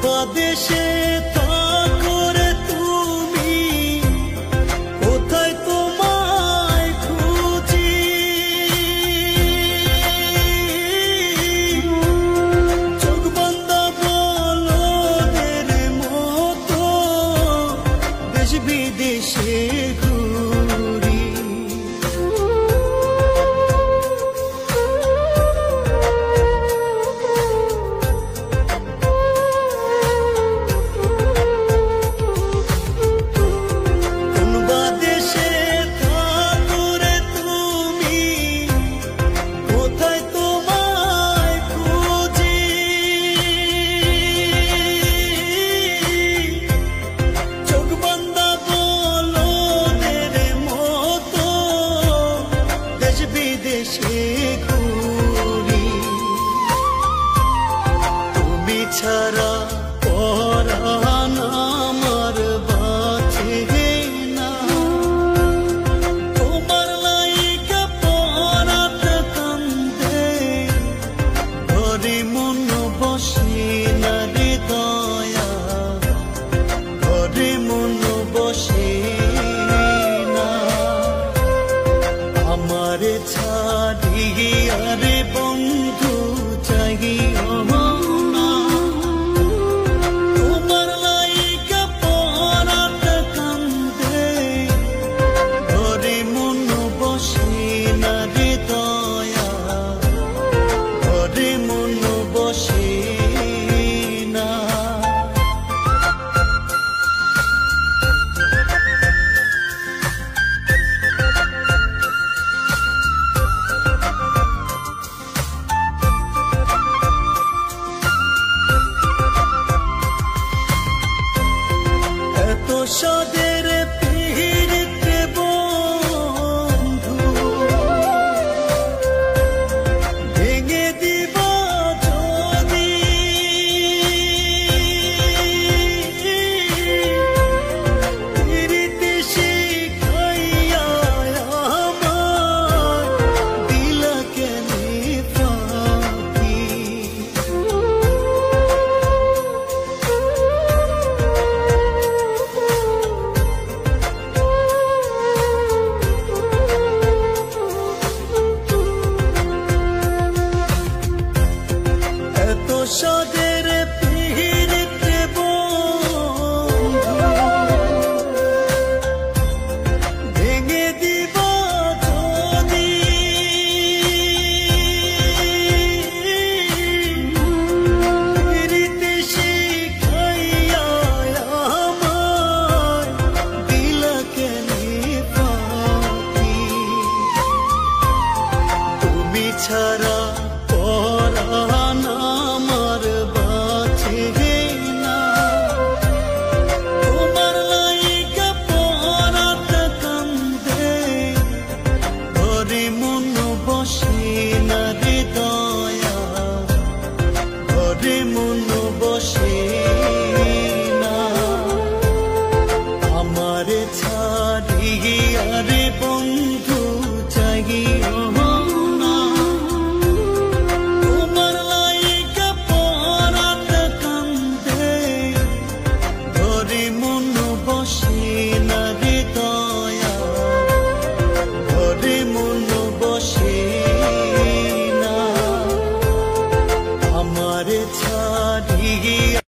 বাদেশে থাকো রে তুমি, কোথায় তোমায় খুঁজি। চোখ বান্ধা বলদের মতো দেশ বিদেশে ঘুরি। তুমি ছাড়া পরাণ আমার বাঁচে না, তোমার লাইগা পরাটা কান্দে, ঘরে মন বসে না রে দয়া, ঘরে মন বসে না। আমারে ছাড়িয়া রে বন্ধু চাহিও না, তোমার লাইগা পরাটা কান্দে, ঘরে মন বসে না রে দয়া, ঘরে মন বসে না। এত সাদে